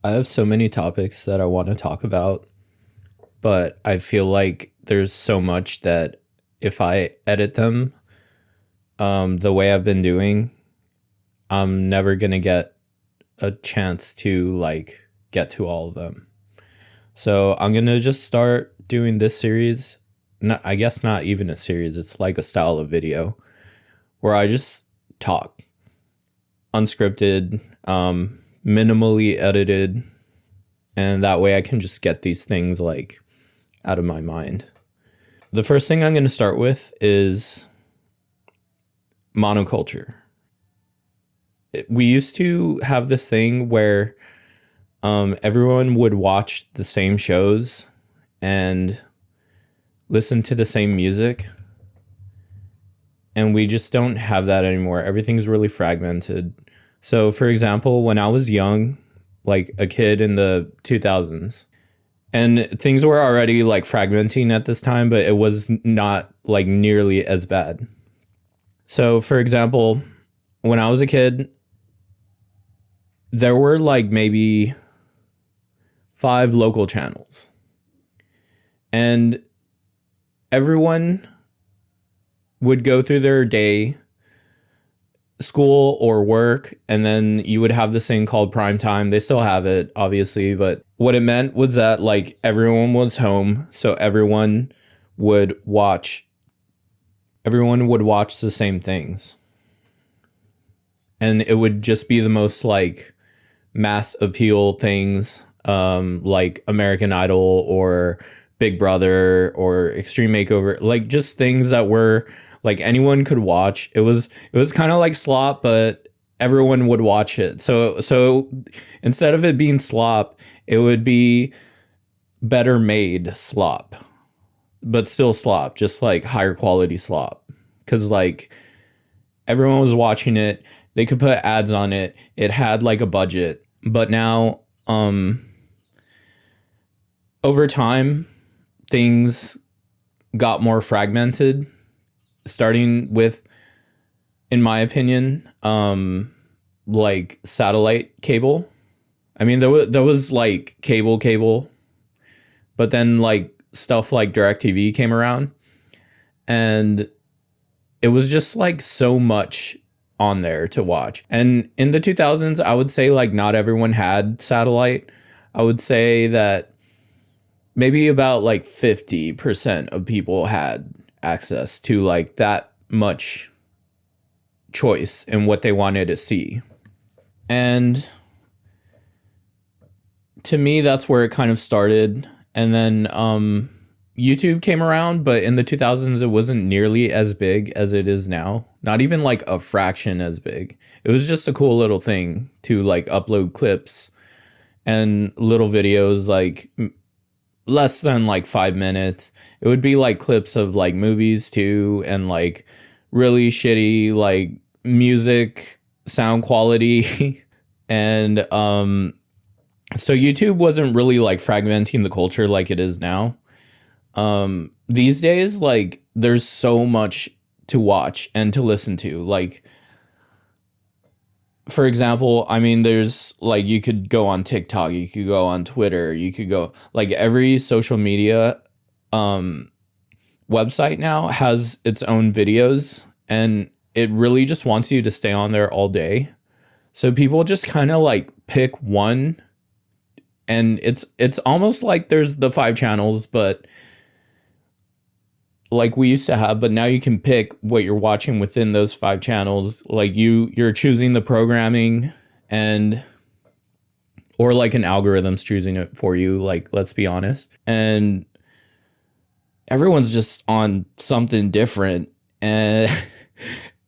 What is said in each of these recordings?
I have so many topics that I want to talk about, but I feel like there's so much that if I edit them the way I've been doing, I'm never going to get a chance to get to all of them. So I'm going to just start doing this series. Not, I guess not even a series. It's like a style of video where I just talk unscripted, minimally edited, and that way I can just get these things out of my mind. The first thing I'm going to start with is monoculture. We used to have this thing where everyone would watch the same shows and listen to the same music. And we just don't have that anymore. Everything's really fragmented. So, for example, when I was young, like a kid in the 2000s, and things were already fragmenting at this time, but it was not nearly as bad. So, for example, when I was a kid, there were maybe 5 local channels. And everyone would go through their day, school or work, and then you would have this thing called prime time. They still have it, obviously, but what it meant was that everyone was home, so everyone would watch the same things. And it would just be the most mass appeal things, like American Idol or Big Brother or Extreme Makeover, just things that were anyone could watch. It was kind of like slop, but everyone would watch it. So instead of it being slop, it would be better made slop, but still slop, just higher quality slop. Cause everyone was watching it. They could put ads on it. It had a budget, but now, over time, things got more fragmented, starting with, in my opinion, satellite cable. I mean, there was cable, but then stuff like DirecTV came around, and it was just so much on there to watch. And in the 2000s, I would say not everyone had satellite. I would say that maybe about 50% of people had access to that much choice in what they wanted to see. And to me, that's where it kind of started. And then YouTube came around, but in the 2000s, it wasn't nearly as big as it is now. Not even a fraction as big. It was just a cool little thing to upload clips and little videos, less than 5 minutes. It would be clips of movies too, and really shitty music sound quality. And so YouTube wasn't really fragmenting the culture like it is now. These days, there's so much to watch and to listen to. For example, I mean, there's you could go on TikTok, you could go on Twitter, you could go every social media website now has its own videos, and it really just wants you to stay on there all day. So people just kind of pick one, and it's almost there's the 5 channels, but we used to have, but now you can pick what you're watching within those 5 channels. You're choosing the programming, and or an algorithm's choosing it for you, let's be honest. And everyone's just on something different, and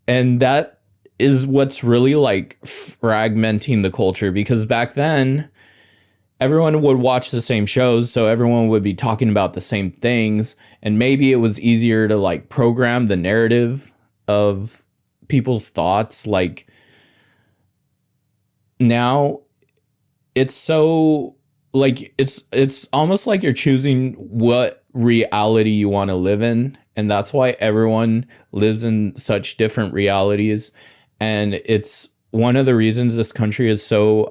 and that is what's really fragmenting the culture, because back then everyone would watch the same shows, so everyone would be talking about the same things, and maybe it was easier to program the narrative of people's thoughts. Now it's so it's almost you're choosing what reality you want to live in, and that's why everyone lives in such different realities. And it's one of the reasons this country is so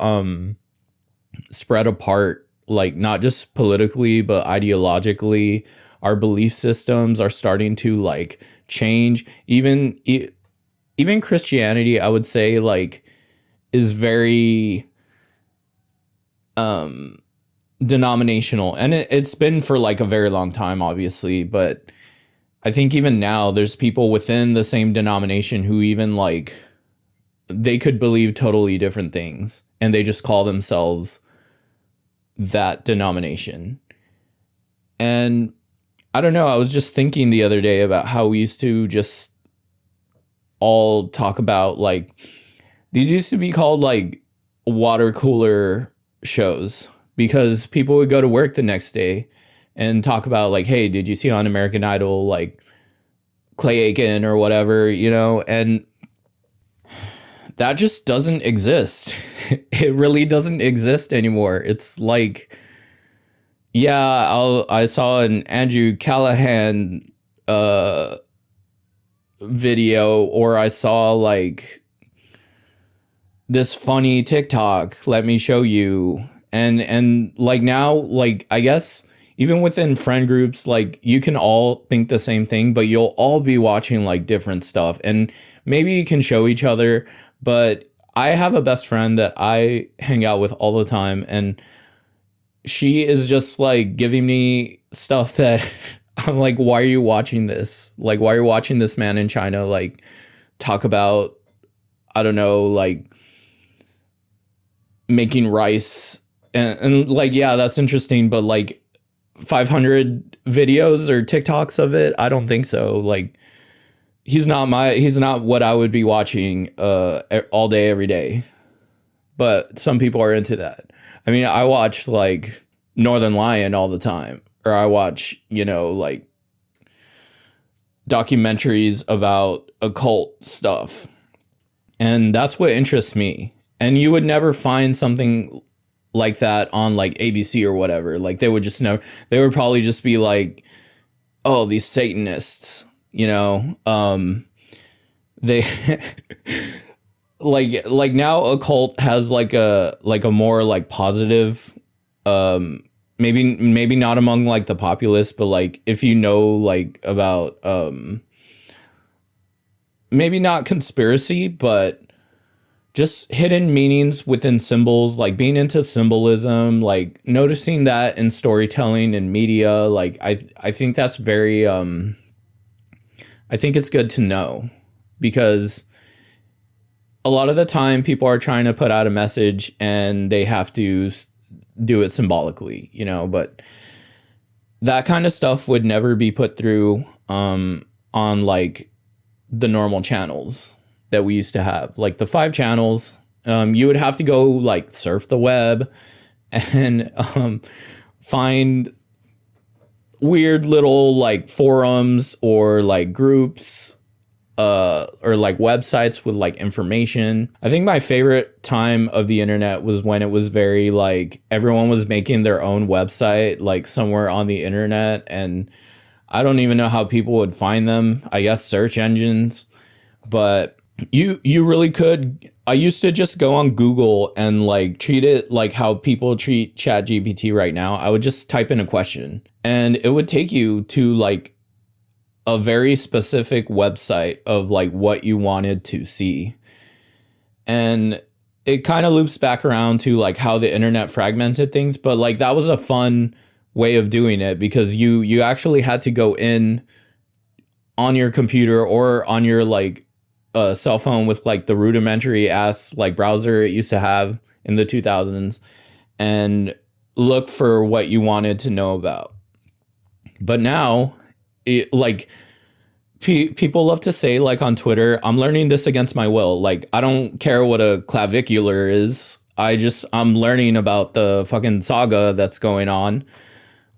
spread apart, like not just politically but ideologically. Our belief systems are starting to like change. Even Christianity, I would say, like, is very denominational, and it's been for like a very long time, obviously. But I think even now there's people within the same denomination who even like they could believe totally different things, and they just call themselves that denomination. And I don't know, I was just thinking the other day about how we used to just all talk about, like, these used to be called like water cooler shows, because people would go to work the next day and talk about, like, hey, did you see on American Idol, like, Clay Aiken or whatever, you know? And that just doesn't exist. It really doesn't exist anymore. It's like, yeah, I saw an Andrew Callahan video, or I saw like this funny TikTok, let me show you. And like now, like, I guess even within friend groups, like, you can all think the same thing, but you'll all be watching like different stuff, and maybe you can show each other. But I have a best friend that I hang out with all the time, and she is just like giving me stuff that I'm like, why are you watching this? Like, why are you watching this man in China like talk about, I don't know, like making rice, and like, yeah, that's interesting, but like 500 videos or TikToks of it, I don't think so. Like, he's not what I would be watching all day every day. But some people are into that. I mean, I watch like Northern Lion all the time, or I watch, you know, like documentaries about occult stuff. And that's what interests me. And you would never find something like that on like ABC or whatever. Like, they would just never, they would probably just be like, oh, these Satanists, you know, they like now occult has like a more like positive, maybe not among like the populace, but like if you know like about maybe not conspiracy, but just hidden meanings within symbols, like being into symbolism, like noticing that in storytelling and media, like I think that's very I think it's good to know, because a lot of the time people are trying to put out a message and they have to do it symbolically, you know, but that kind of stuff would never be put through on like the normal channels that we used to have, like the 5 channels. You would have to go like surf the web and find weird little like forums or like groups or like websites with like information. I think my favorite time of the internet was when it was very like everyone was making their own website like somewhere on the internet, and I don't even know how people would find them. I guess search engines, but you really could. I used to just go on Google and like treat it like how people treat ChatGPT right now. I would just type in a question and it would take you to like a very specific website of like what you wanted to see. And it kind of loops back around to like how the internet fragmented things, but like that was a fun way of doing it, because you actually had to go in on your computer or on your like cell phone with like the rudimentary ass like browser it used to have in the 2000s and look for what you wanted to know about. But now, like people love to say like on Twitter, I'm learning this against my will. Like, I don't care what a clavicular is. I'm learning about the fucking saga that's going on.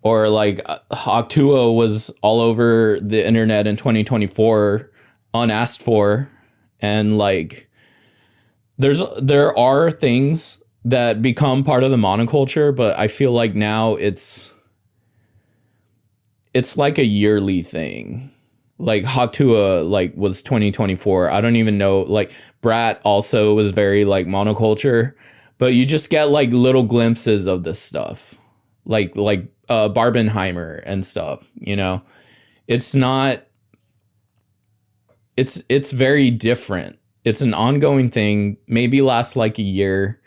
Or like Octuo was all over the internet in 2024 unasked for. And like there are things that become part of the monoculture, but I feel like now it's like a yearly thing. Like Haktua like was 2024. I don't even know, like Brat also was very like monoculture, but you just get like little glimpses of this stuff, like Barbenheimer and stuff. It's not. It's very different. It's an ongoing thing. Maybe lasts like a year.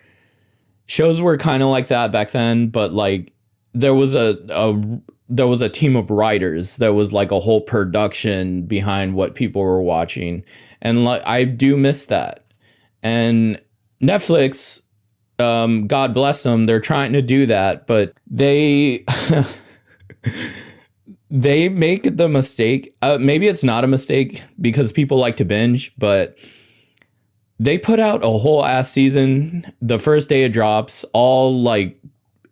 Shows were kind of like that back then, but like there was a team of writers. There was like a whole production behind what people were watching, and like I do miss that. And Netflix, God bless them, they're trying to do that, but they they make the mistake. Maybe it's not a mistake because people like to binge, but they put out a whole ass season the first day it drops, all like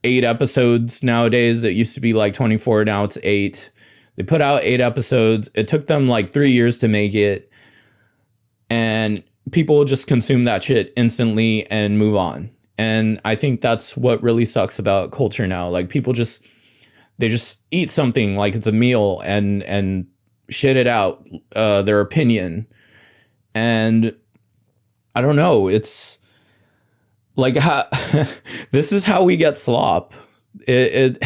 8 episodes nowadays. It used to be like 24, now it's 8. They put out 8 episodes. It took them like 3 years to make it. And people just consume that shit instantly and move on. And I think that's what really sucks about culture now. Like people they just eat something like it's a meal and shit it out, their opinion. And I don't know. It's like this is how we get slop. This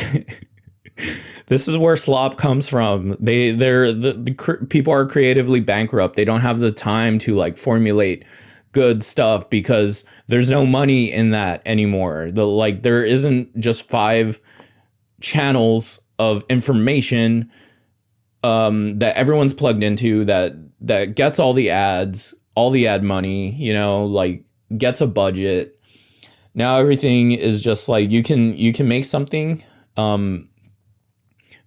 is where slop comes from. The people are creatively bankrupt. They don't have the time to like formulate good stuff because there's no money in that anymore. There isn't just 5 channels of information that everyone's plugged into that gets all the ads, all the ad money, like gets a budget. Now everything is just like you can make something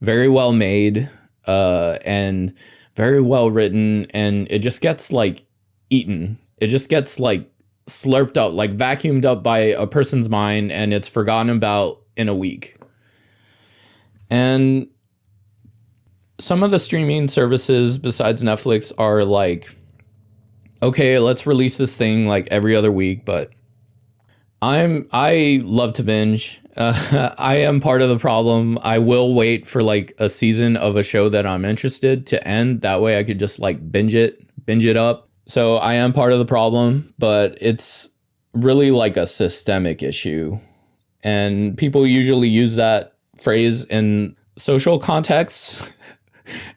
very well made and very well written, and it just gets like eaten. It just gets like slurped up, like vacuumed up by a person's mind, and it's forgotten about in a week. And some of the streaming services besides Netflix are like, okay, let's release this thing like every other week, but I love to binge. I am part of the problem. I will wait for like a season of a show that I'm interested to end. That way I could just like binge it up. So I am part of the problem, but it's really like a systemic issue. And people usually use that phrase in social contexts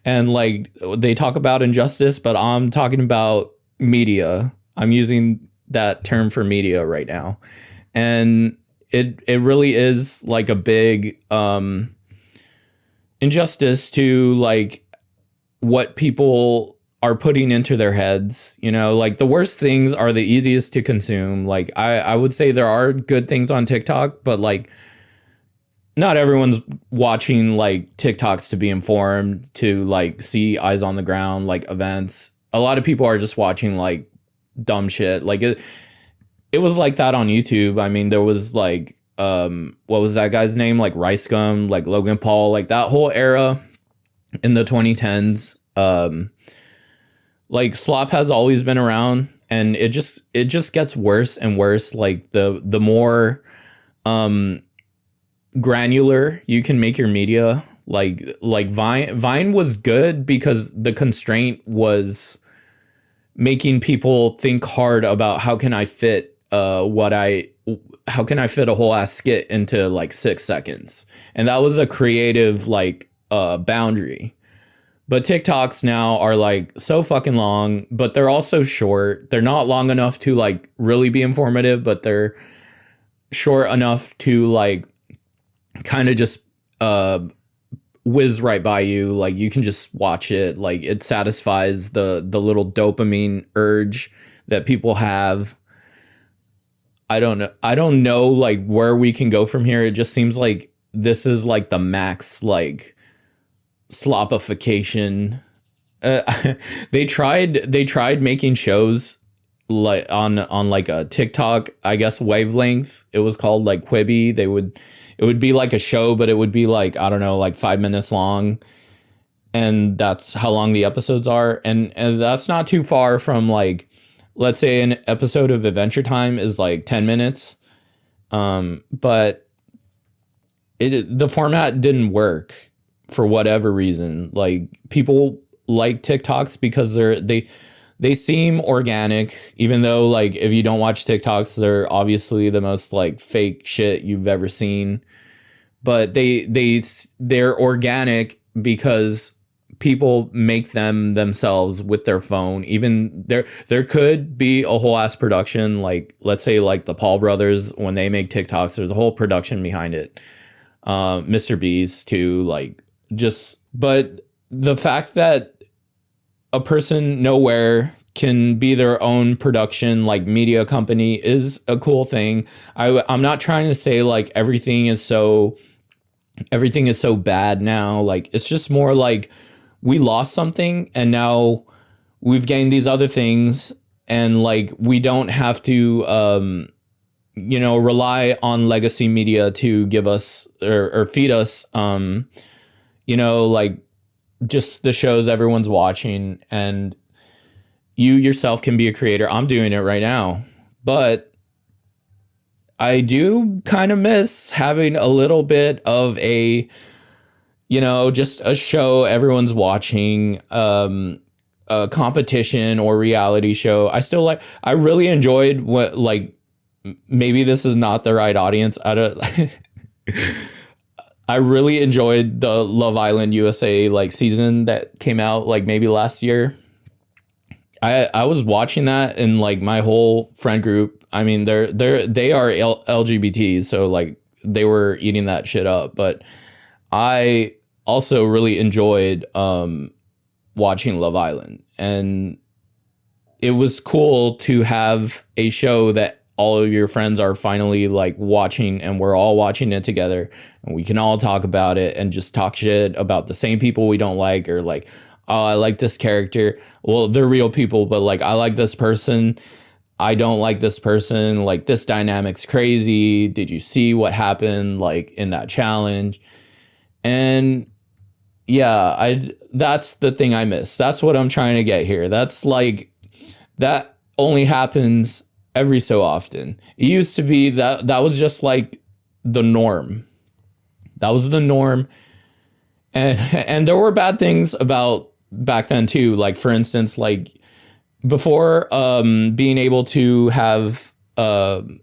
and like they talk about injustice, but I'm talking about media. I'm using that term for media right now. And it really is like a big injustice to like what people are putting into their heads. Like the worst things are the easiest to consume. Like I would say there are good things on TikTok, but like not everyone's watching like TikToks to be informed, to like see eyes on the ground, like events. A lot of people are just watching like dumb shit. Like it was like that on YouTube. I mean, there was like, what was that guy's name? Like Rice Gum, like Logan Paul, like that whole era in the 2010s. Like slop has always been around, and it just gets worse and worse. Like the more granular you can make your media, like Vine was good because the constraint was making people think hard about how can I fit how can I fit a whole ass skit into like 6 seconds, and that was a creative like boundary. But TikToks now are like so fucking long, but they're also short. They're not long enough to like really be informative, but they're short enough to like kind of just whiz right by you. Like you can just watch it. Like it satisfies the little dopamine urge that people have. I don't know like where we can go from here. It just seems like this is like the max like slopification. They tried making shows like on like a TikTok, I guess, wavelength. It was called like Quibi. It would be like a show, but it would be like, I don't know, like 5 minutes long. And that's how long the episodes are. And that's not too far from like, let's say an episode of Adventure Time is like 10 minutes. But the format didn't work for whatever reason. Like people like TikToks because they seem organic, even though like if you don't watch TikToks, they're obviously the most like fake shit you've ever seen. But they're organic because people make them themselves with their phone. Even there could be a whole ass production, like let's say like the Paul brothers, when they make TikToks, there's a whole production behind it. Mr. Beast too, like just, but the fact that a person nowhere can be their own production like media company is a cool thing. I'm not trying to say like everything is so bad now. Like it's just more like we lost something and now we've gained these other things, and like we don't have to rely on legacy media to give us or feed us like just the shows everyone's watching, and you yourself can be a creator. I'm doing it right now, but I do kind of miss having a little bit of a, just a show everyone's watching, a competition or reality show. I really enjoyed what, like, maybe this is not the right audience. I really enjoyed the Love Island USA like season that came out like maybe last year. I was watching that, and like my whole friend group, I mean they are LGBT, so like they were eating that shit up. But I also really enjoyed watching Love Island, and it was cool to have a show that all of your friends are finally like watching, and we're all watching it together, and we can all talk about it and just talk shit about the same people we don't like, or like, oh, I like this character. Well, they're real people, but like, I like this person. I don't like this person. Like, this dynamic's crazy. Did you see what happened like in that challenge? And yeah, that's the thing I miss. That's what I'm trying to get here. That's like, that only happens every so often. It used to be that was just like the norm. That was the norm. And there were bad things about back then too. Like, for instance, like before being able to have on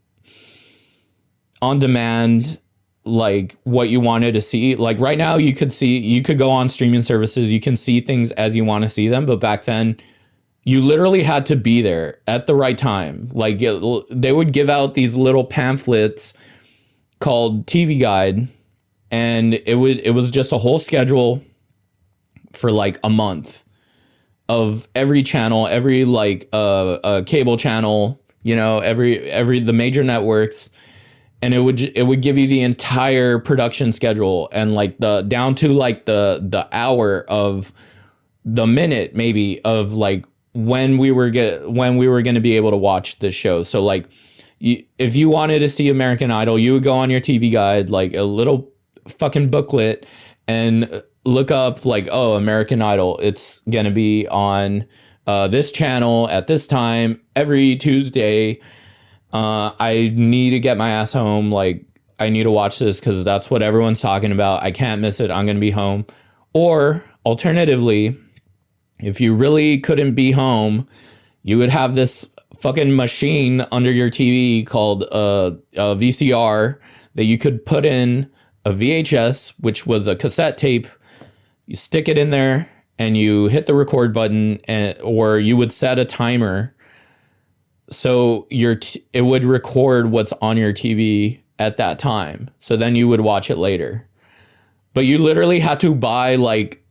demand, like what you wanted to see, like right now you could go on streaming services, you can see things as you want to see them. But back then you literally had to be there at the right time. Like they would give out these little pamphlets called TV Guide, and it was just a whole schedule for like a month of every channel, every like cable channel, every the major networks, and it would give you the entire production schedule, and like the down to like the hour of the minute maybe of like when we were going to be able to watch this show. So like if you wanted to see American Idol, you would go on your TV Guide, like a little fucking booklet, and look up like, oh, American Idol, it's going to be on this channel at this time every Tuesday. I need to get my ass home. Like, I need to watch this because that's what everyone's talking about. I can't miss it. I'm going to be home. Or alternatively, if you really couldn't be home, you would have this fucking machine under your TV called a VCR that you could put in a VHS, which was a cassette tape. You stick it in there and you hit the record button, or you would set a timer so it would record what's on your TV at that time. So then you would watch it later. But you literally had to buy like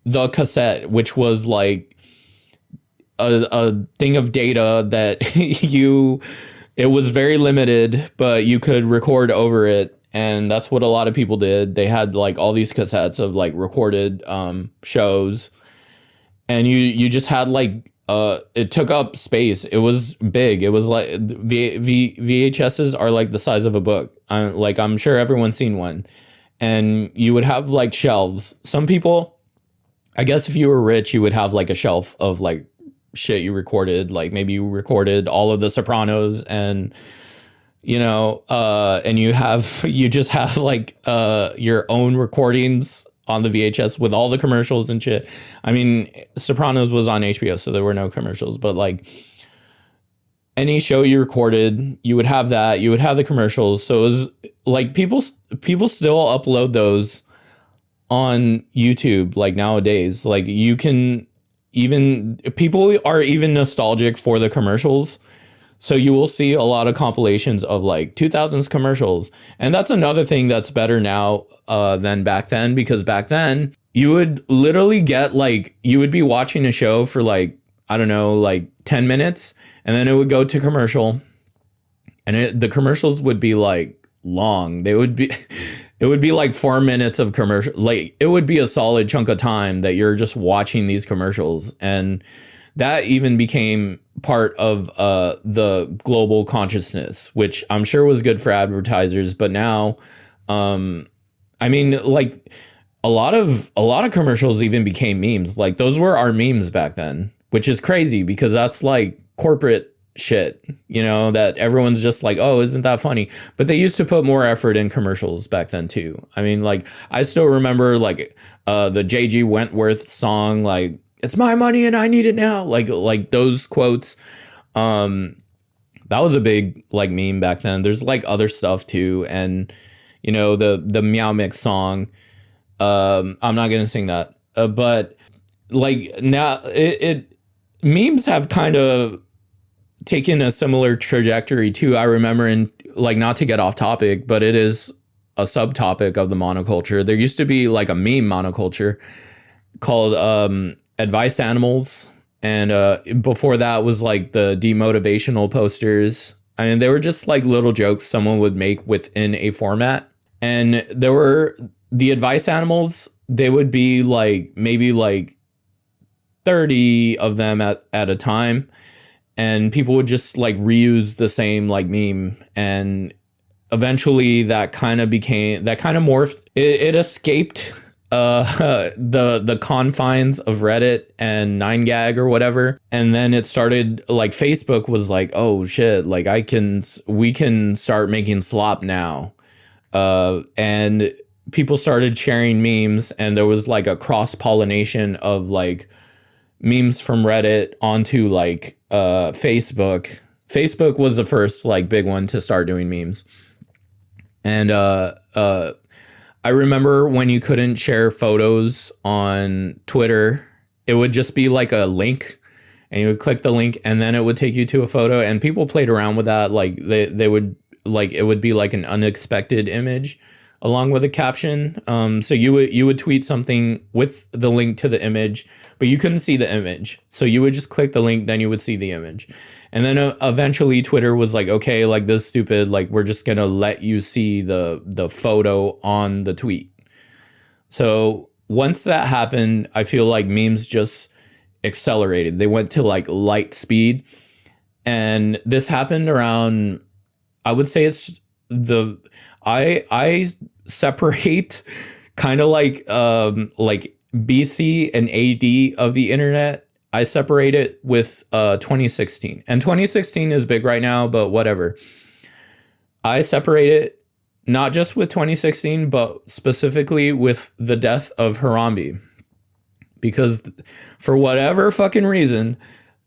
the cassette, which was like a thing of data that it was very limited, but you could record over it. And that's what a lot of people did. They had like all these cassettes of like recorded shows, and you just had like it took up space. It was big. It was like VHSs are like the size of a book. I'm sure everyone's seen one. And you would have like shelves. Some people, I guess if you were rich, you would have like a shelf of like shit you recorded. Like maybe you recorded all of The Sopranos, and and you just have like your own recordings on the VHS with all the commercials and shit. I mean, Sopranos was on HBO, so there were no commercials, but like any show you recorded, you would have that, you would have the commercials. So it was like people still upload those on YouTube like nowadays. Like you can even, people are even nostalgic for the commercials. So you will see a lot of compilations of like 2000s commercials. And that's another thing that's better now than back then, because back then you would literally get like, you would be watching a show for like, I don't know, like 10 minutes, and then it would go to commercial, and the commercials would be like long. They would be, it would be like 4 minutes of commercial. Like it would be a solid chunk of time that you're just watching these commercials. And that even became part of the global consciousness, which I'm sure was good for advertisers. But now, I mean, like a lot of commercials even became memes. Like those were our memes back then, which is crazy because that's like corporate shit, you know, that everyone's just like, oh, isn't that funny? But they used to put more effort in commercials back then too. I mean, like I still remember like the JG Wentworth song, like, it's my money and I need it now. Like those quotes. That was a big like meme back then. There's like other stuff too. And you know, the Meow Mix song. I'm not going to sing that. But like now it memes have kind of taken a similar trajectory too. I remember, in like, not to get off topic, but it is a subtopic of the monoculture. There used to be like a meme monoculture called Advice Animals, and before that was like the demotivational posters. I mean, they were just like little jokes someone would make within a format. And there were the Advice Animals. They would be like maybe like 30 of them at a time, and people would just like reuse the same like meme. And eventually that kind of morphed. It escaped the confines of Reddit and 9gag or whatever, and then it started like Facebook was like, oh shit, like we can start making slop now, and people started sharing memes, and there was like a cross pollination of like memes from Reddit onto like Facebook. Facebook was the first like big one to start doing memes. And I remember when you couldn't share photos on Twitter, it would just be like a link, and you would click the link and then it would take you to a photo, and people played around with that. Like they would like, it would be like an unexpected image along with a caption. So you would tweet something with the link to the image, but you couldn't see the image. So you would just click the link, then you would see the image. And then eventually Twitter was like, okay, like this stupid, like we're just going to let you see the photo on the tweet. So once that happened, I feel like memes just accelerated. They went to like light speed. And this happened around, I would say it's I separate kind of like BC and AD of the internet. I separate it with 2016, and 2016 is big right now, but whatever. I separate it not just with 2016, but specifically with the death of Harambe, because for whatever fucking reason,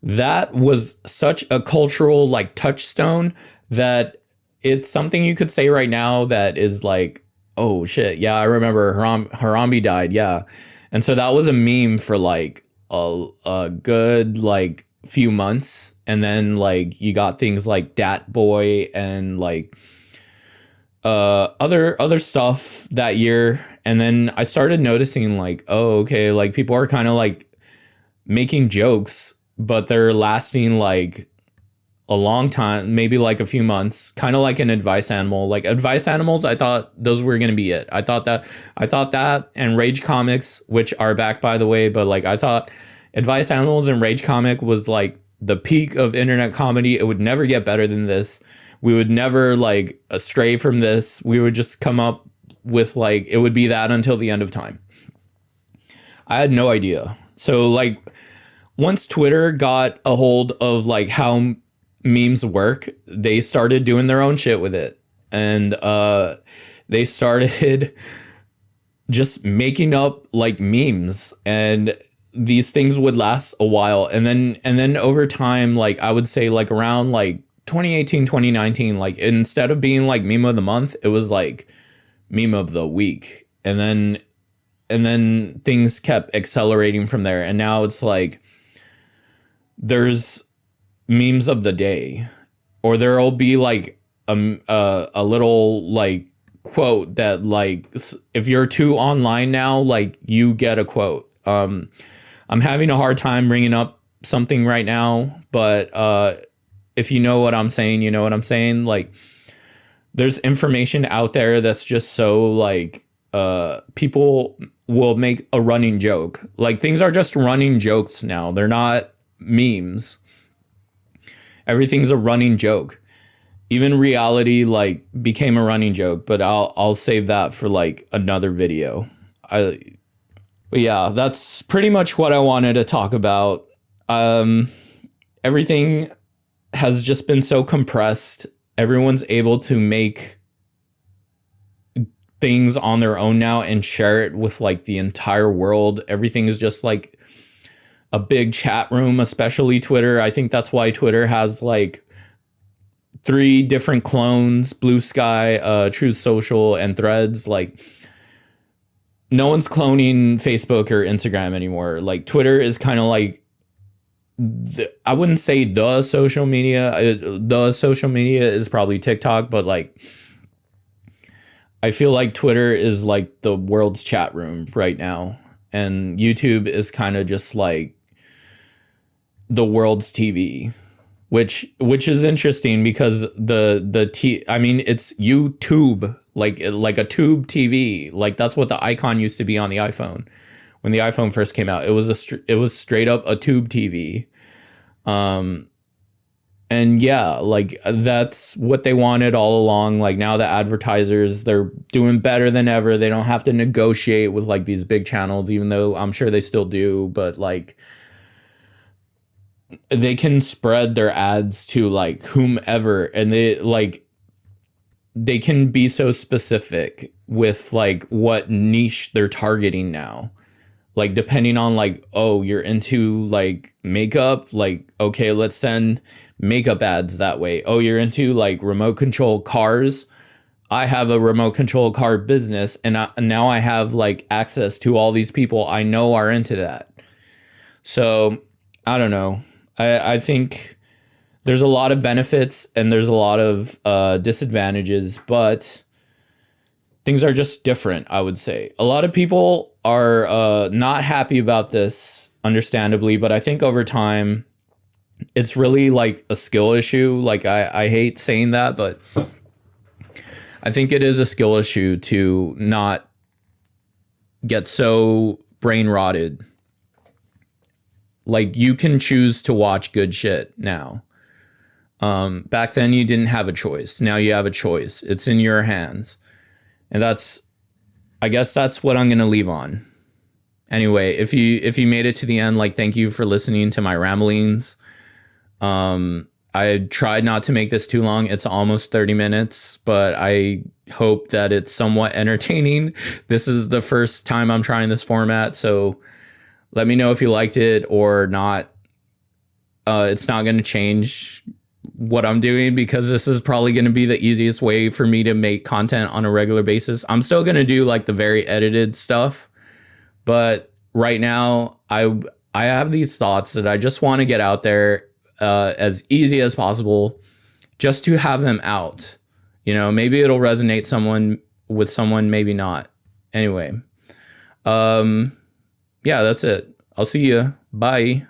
that was such a cultural like touchstone that it's something you could say right now that is like, oh shit, yeah, I remember Harambe died, yeah. And so that was a meme for like a good like few months, and then like you got things like Dat Boy and like other stuff that year. And then I started noticing like, oh okay, like people are kind of like making jokes, but they're lasting like a long time, maybe like a few months, kind of like an Advice Animal. Like Advice Animals, I thought those were going to be it. I thought that and Rage Comics, which are back by the way, but like I thought Advice Animals and Rage Comic was like the peak of internet comedy. It would never get better than this. We would never like astray from this. We would just come up with like, it would be that until the end of time. I had no idea. So like once Twitter got a hold of like how memes work, they started doing their own shit with it, and they started just making up like memes, and these things would last a while, and then over time, like I would say like around like 2018, 2019, like instead of being like meme of the month, it was like meme of the week. And then things kept accelerating from there, and now it's like there's memes of the day, or there'll be like a little like quote that like if you're too online now, like you get a quote. I'm having a hard time bringing up something right now, but if you know what I'm saying, you know what I'm saying. Like there's information out there that's just so like people will make a running joke. Like things are just running jokes now. They're not memes. Everything's a running joke. Even reality like became a running joke, but I'll save that for like another video. But yeah, that's pretty much what I wanted to talk about. Everything has just been so compressed. Everyone's able to make things on their own now and share it with like the entire world. Everything is just like a big chat room, especially Twitter. I think that's why Twitter has like 3 different clones: Blue Sky, Truth Social, and Threads. Like no one's cloning Facebook or Instagram anymore. Like Twitter is kind of like I wouldn't say the social media. The social media is probably TikTok, but like I feel like Twitter is like the world's chat room right now, and YouTube is kind of just like the world's TV. Which is interesting because I mean it's YouTube, like a tube TV. Like that's what the icon used to be on the iPhone. When the iPhone first came out, it was straight up a tube TV. And yeah, like that's what they wanted all along. Like now the advertisers, they're doing better than ever. They don't have to negotiate with like these big channels, even though I'm sure they still do, but like they can spread their ads to like whomever, and they can be so specific with like what niche they're targeting now. Like depending on like, oh, you're into like makeup, like okay, let's send makeup ads that way. Oh, you're into like remote control cars, I have a remote control car business, and now I have like access to all these people I know are into that. So I don't know. I think there's a lot of benefits and there's a lot of disadvantages, but things are just different, I would say. A lot of people are not happy about this, understandably, but I think over time, it's really like a skill issue. Like I hate saying that, but I think it is a skill issue to not get so brain rotted. Like you can choose to watch good shit now. Back then you didn't have a choice. Now you have a choice. It's in your hands. And I guess that's what I'm going to leave on. Anyway, if you made it to the end, like thank you for listening to my ramblings. I tried not to make this too long. It's almost 30 minutes, but I hope that it's somewhat entertaining. This is the first time I'm trying this format, so let me know if you liked it or not. It's not going to change what I'm doing because this is probably going to be the easiest way for me to make content on a regular basis. I'm still going to do like the very edited stuff, but right now I have these thoughts that I just want to get out there as easy as possible, just to have them out. You know, maybe it'll resonate with someone, maybe not. Anyway, yeah, that's it. I'll see you. Bye.